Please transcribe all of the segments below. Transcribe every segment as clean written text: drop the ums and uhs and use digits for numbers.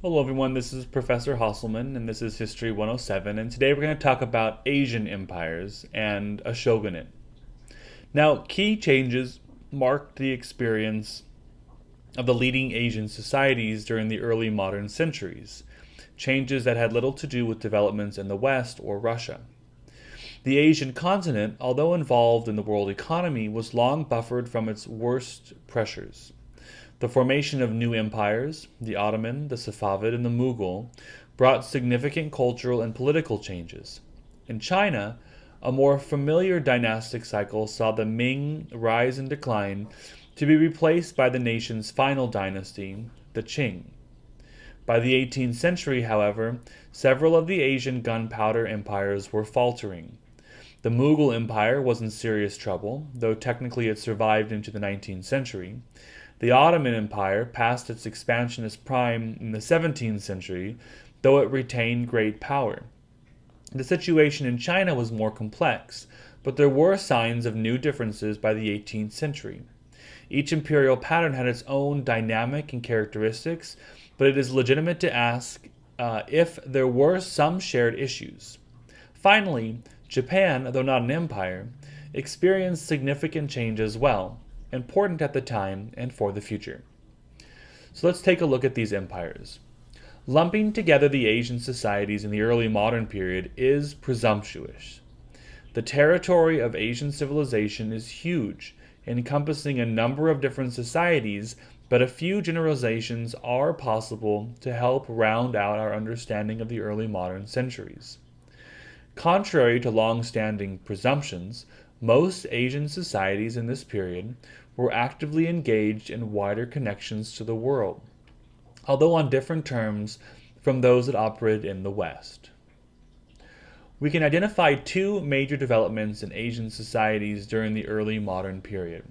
Hello everyone, this is Professor Hasselman and this is History 107, and today we're going to talk about Asian empires and a shogunate. Now, key changes marked the experience of the leading Asian societies during the early modern centuries, changes that had little to do with developments in the West or Russia. The Asian continent, although involved in the world economy, was long buffered from its worst pressures. The formation of new empires, the Ottoman, the Safavid, and the Mughal, brought significant cultural and political changes. In China, a more familiar dynastic cycle saw the Ming rise and decline to be replaced by the nation's final dynasty, the Qing. By the 18th century, however, several of the Asian gunpowder empires were faltering. The Mughal Empire was in serious trouble, though technically it survived into the 19th century. The Ottoman Empire passed its expansionist prime in the 17th century, though it retained great power. The situation in China was more complex, but there were signs of new differences by the 18th century. Each imperial pattern had its own dynamic and characteristics, but it is legitimate to ask if there were some shared issues. Finally, Japan, though not an empire, experienced significant change as well, important at the time and for the future. So let's take a look at these empires. Lumping together the Asian societies in the early modern period is presumptuous. The territory of Asian civilization is huge, encompassing a number of different societies, but a few generalizations are possible to help round out our understanding of the early modern centuries. Contrary to long-standing presumptions, most Asian societies in this period were actively engaged in wider connections to the world, although on different terms from those that operated in the West. We can identify two major developments in Asian societies during the early modern period.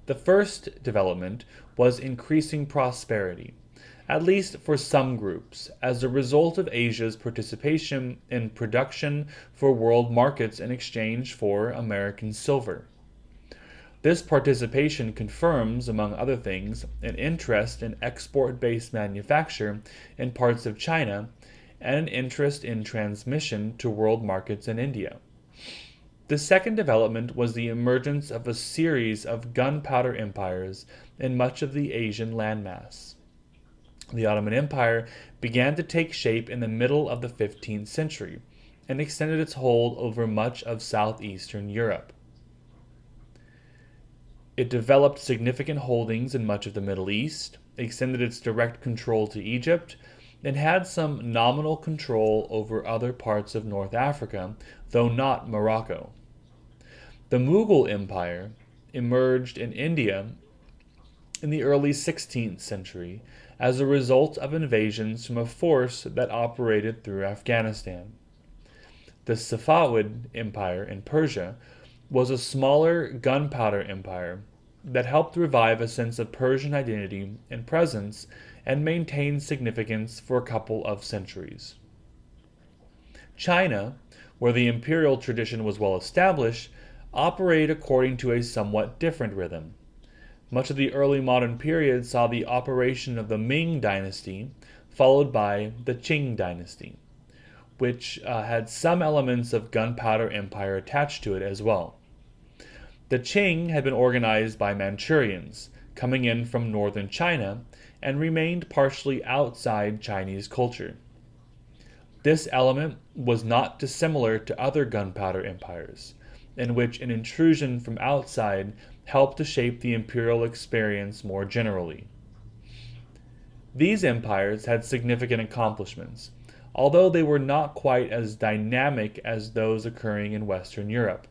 The first development was increasing prosperity, at least for some groups, as a result of Asia's participation in production for world markets in exchange for American silver. This participation confirms, among other things, an interest in export-based manufacture in parts of China and an interest in transmission to world markets in India. The second development was the emergence of a series of gunpowder empires in much of the Asian landmass. The Ottoman Empire began to take shape in the middle of the 15th century and extended its hold over much of southeastern Europe. It developed significant holdings in much of the Middle East, extended its direct control to Egypt, and had some nominal control over other parts of North Africa, though not Morocco. The Mughal Empire emerged in India in the early 16th century as a result of invasions from a force that operated through Afghanistan. The Safavid Empire in Persia was a smaller gunpowder empire that helped revive a sense of Persian identity and presence and maintained significance for a couple of centuries. China, where the imperial tradition was well established, operated according to a somewhat different rhythm. Much of the early modern period saw the operation of the Ming dynasty, followed by the Qing dynasty, which had some elements of gunpowder empire attached to it as well. The Qing had been organized by Manchurians, coming in from northern China, and remained partially outside Chinese culture. This element was not dissimilar to other gunpowder empires, in which an intrusion from outside helped to shape the imperial experience more generally. These empires had significant accomplishments, although they were not quite as dynamic as those occurring in Western Europe.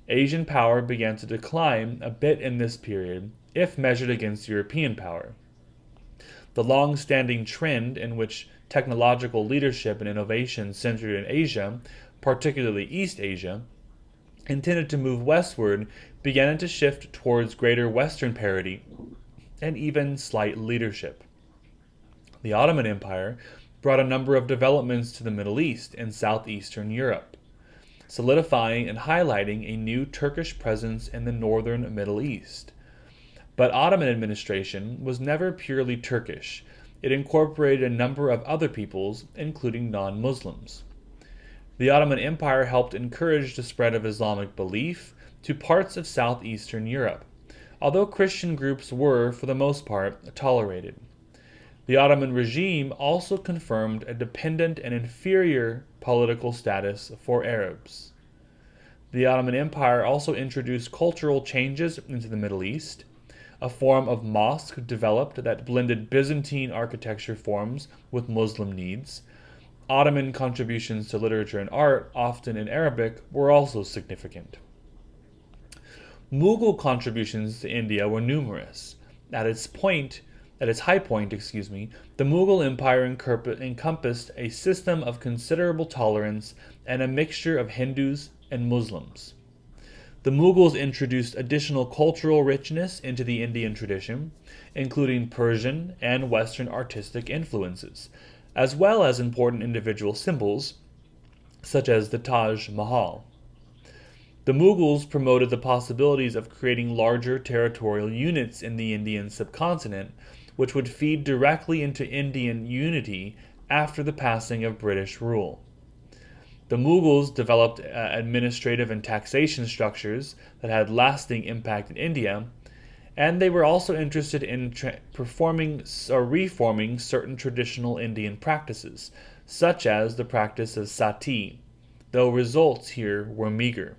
Asian power began to decline a bit in this period, if measured against European power. The long-standing trend in which technological leadership and innovation centered in Asia, particularly East Asia, intended to move westward, began to shift towards greater Western parity and even slight leadership. The Ottoman Empire brought a number of developments to the Middle East and southeastern Europe, solidifying and highlighting a new Turkish presence in the northern Middle East. But Ottoman administration was never purely Turkish. it incorporated a number of other peoples, including non-Muslims. The Ottoman Empire helped encourage the spread of Islamic belief to parts of southeastern Europe, although Christian groups were, for the most part, tolerated. The Ottoman regime also confirmed a dependent and inferior political status for Arabs. The Ottoman Empire also introduced cultural changes into the Middle East. A form of mosque developed that blended Byzantine architecture forms with Muslim needs. Ottoman contributions to literature and art, often in Arabic, were also significant. Mughal contributions to India were numerous. At its high point, the Mughal Empire encompassed a system of considerable tolerance and a mixture of Hindus and Muslims. The Mughals introduced additional cultural richness into the Indian tradition, including Persian and Western artistic influences, as well as important individual symbols, such as the Taj Mahal. The Mughals promoted the possibilities of creating larger territorial units in the Indian subcontinent, which would feed directly into Indian unity after the passing of British rule. The Mughals developed administrative and taxation structures that had lasting impact in India, and they were also interested in reforming certain traditional Indian practices, such as the practice of sati, though results here were meager.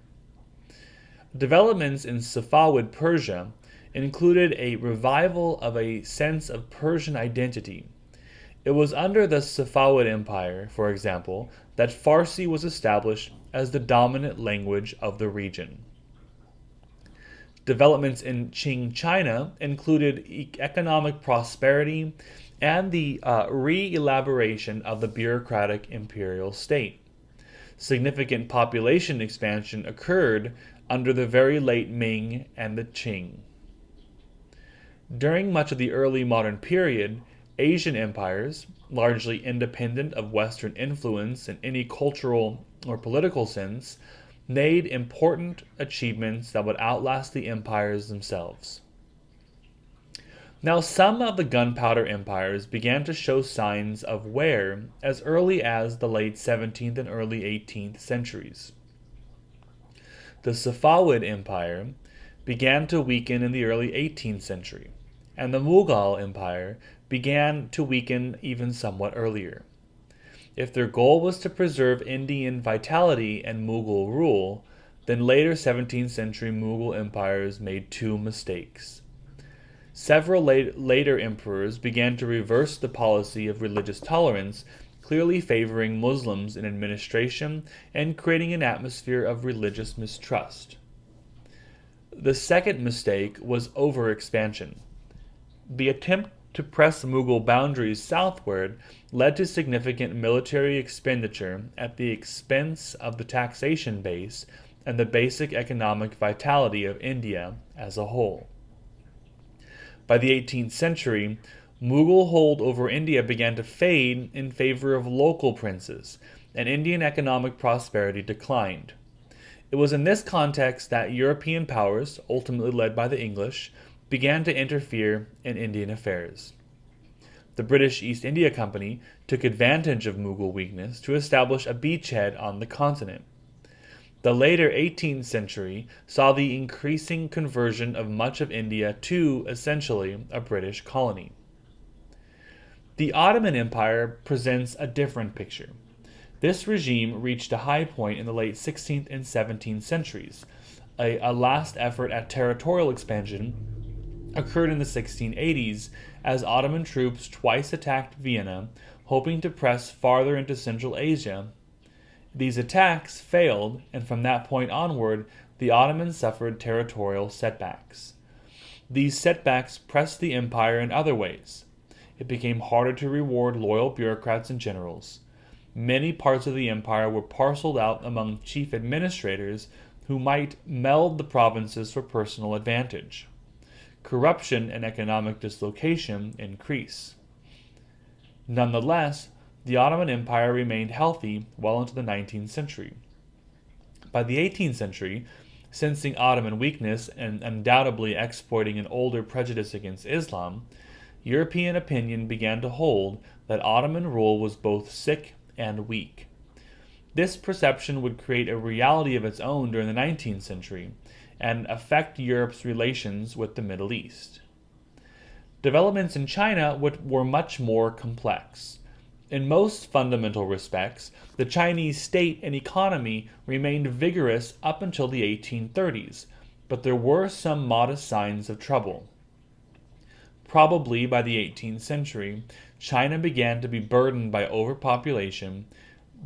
Developments in Safavid Persia included a revival of a sense of Persian identity. It was under the Safavid Empire, for example, that Farsi was established as the dominant language of the region. Developments in Qing China included economic prosperity and the re-elaboration of the bureaucratic imperial state. Significant population expansion occurred under the very late Ming and the Qing. During much of the early modern period, Asian empires, largely independent of Western influence in any cultural or political sense, made important achievements that would outlast the empires themselves. Now, some of the gunpowder empires began to show signs of wear as early as the late 17th and early 18th centuries. The Safavid Empire began to weaken in the early 18th century, and the Mughal Empire began to weaken even somewhat earlier. If their goal was to preserve Indian vitality and Mughal rule, then later 17th century Mughal empires made two mistakes. Several later emperors began to reverse the policy of religious tolerance, clearly favoring Muslims in administration and creating an atmosphere of religious mistrust. The second mistake was overexpansion. The attempt to press Mughal boundaries southward led to significant military expenditure at the expense of the taxation base and the basic economic vitality of India as a whole. By the 18th century, Mughal hold over India began to fade in favor of local princes, and Indian economic prosperity declined. It was in this context that European powers, ultimately led by the English, began to interfere in Indian affairs. The British East India Company took advantage of Mughal weakness to establish a beachhead on the continent. The later 18th century saw the increasing conversion of much of India to, essentially, a British colony. The Ottoman Empire presents a different picture. This regime reached a high point in the late 16th and 17th centuries. A last effort at territorial expansion occurred in the 1680s as Ottoman troops twice attacked Vienna, hoping to press farther into Central Asia. These attacks failed, and from that point onward, the Ottomans suffered territorial setbacks. These setbacks pressed the empire in other ways. It became harder to reward loyal bureaucrats and generals. Many parts of the empire were parceled out among chief administrators who might meld the provinces for personal advantage. Corruption and economic dislocation increased. Nonetheless, the Ottoman Empire remained healthy well into the 19th century. By the 18th century, sensing Ottoman weakness and undoubtedly exploiting an older prejudice against Islam, European opinion began to hold that Ottoman rule was both sick and weak. This perception would create a reality of its own during the 19th century and affect Europe's relations with the Middle East. Developments in China were much more complex. In most fundamental respects, the Chinese state and economy remained vigorous up until the 1830s, but there were some modest signs of trouble. Probably by the 18th century, China began to be burdened by overpopulation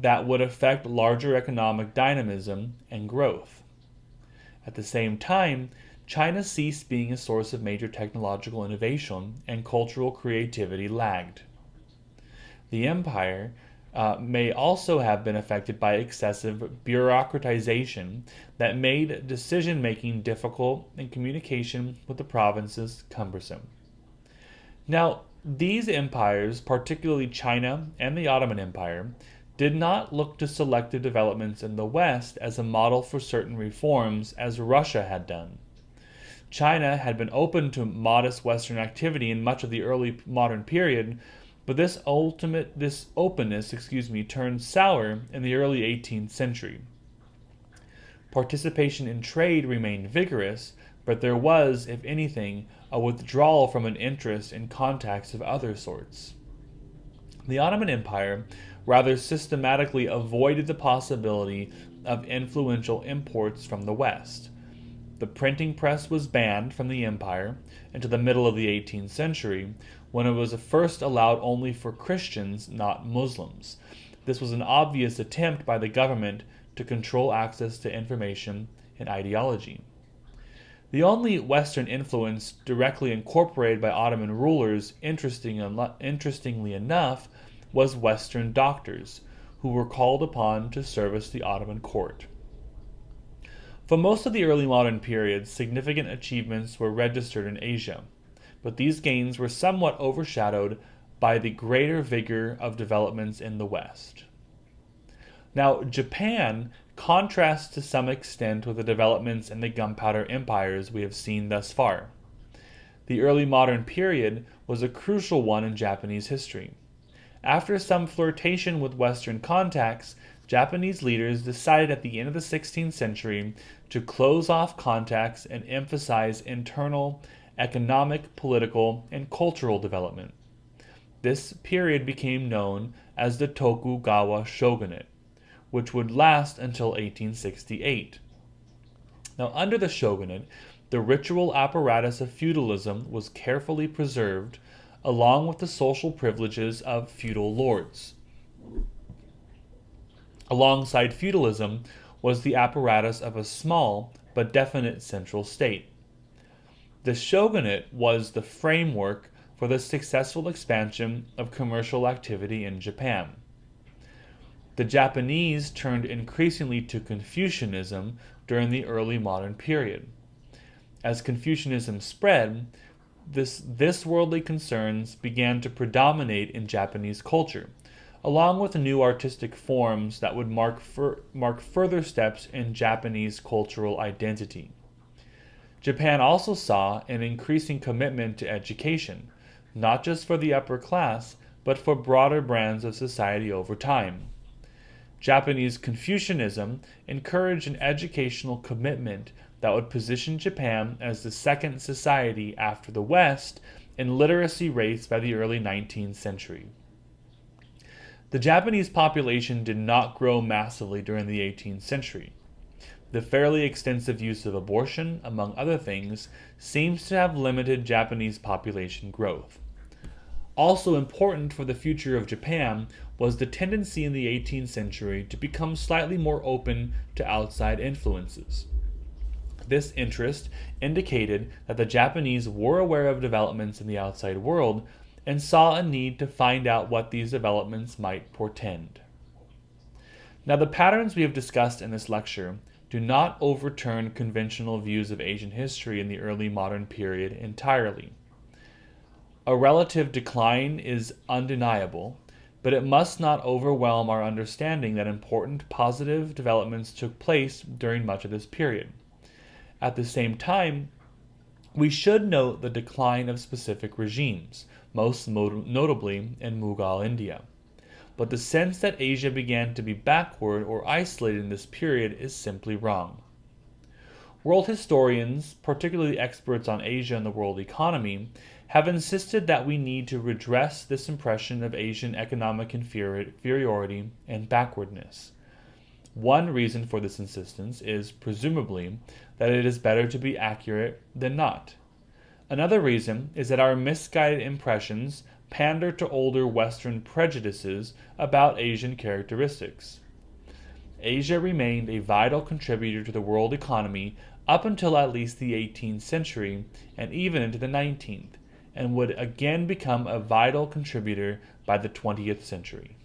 that would affect larger economic dynamism and growth. At the same time, China ceased being a source of major technological innovation, and cultural creativity lagged. The empire may also have been affected by excessive bureaucratization that made decision-making difficult and communication with the provinces cumbersome. Now, these empires, particularly China and the Ottoman Empire, did not look to selective developments in the West as a model for certain reforms as Russia had done. China had been open to modest Western activity in much of the early modern period, but this openness turned sour in the early 18th century. Participation in trade remained vigorous, but there was, if anything, a withdrawal from an interest in contacts of other sorts. The Ottoman Empire rather systematically avoided the possibility of influential imports from the West. The printing press was banned from the empire until the middle of the 18th century, when it was first allowed only for Christians, not Muslims. This was an obvious attempt by the government to control access to information and ideology. The only Western influence directly incorporated by Ottoman rulers, interestingly enough, was Western doctors, who were called upon to service the Ottoman court. For most of the early modern period, significant achievements were registered in Asia, but these gains were somewhat overshadowed by the greater vigor of developments in the West. Now, Japan contrasts to some extent with the developments in the gunpowder empires we have seen thus far. The early modern period was a crucial one in Japanese history. After some flirtation with Western contacts, Japanese leaders decided at the end of the 16th century to close off contacts and emphasize internal economic, political, and cultural development. This period became known as the Tokugawa Shogunate, which would last until 1868. Now, under the shogunate, the ritual apparatus of feudalism was carefully preserved, along with the social privileges of feudal lords. Alongside feudalism was the apparatus of a small but definite central state. The shogunate was the framework for the successful expansion of commercial activity in Japan. The Japanese turned increasingly to Confucianism during the early modern period. As Confucianism spread, this worldly concerns began to predominate in Japanese culture, along with new artistic forms that would mark further steps in Japanese cultural identity. Japan also saw an increasing commitment to education, not just for the upper class, but for broader bands of society over time. Japanese Confucianism encouraged an educational commitment that would position Japan as the second society after the West in literacy rates by the early 19th century. The Japanese population did not grow massively during the 18th century. The fairly extensive use of abortion, among other things, seems to have limited Japanese population growth. Also important for the future of Japan was the tendency in the 18th century to become slightly more open to outside influences. This interest indicated that the Japanese were aware of developments in the outside world and saw a need to find out what these developments might portend. Now, the patterns we have discussed in this lecture do not overturn conventional views of Asian history in the early modern period entirely. A relative decline is undeniable, but it must not overwhelm our understanding that important positive developments took place during much of this period. At the same time, we should note the decline of specific regimes, most notably in Mughal India. But the sense that Asia began to be backward or isolated in this period is simply wrong. World historians, particularly experts on Asia and the world economy, have insisted that we need to redress this impression of Asian economic inferiority and backwardness. One reason for this insistence is, presumably, that it is better to be accurate than not. Another reason is that our misguided impressions pander to older Western prejudices about Asian characteristics. Asia remained a vital contributor to the world economy up until at least the 18th century and even into the 19th, and would again become a vital contributor by the 20th century.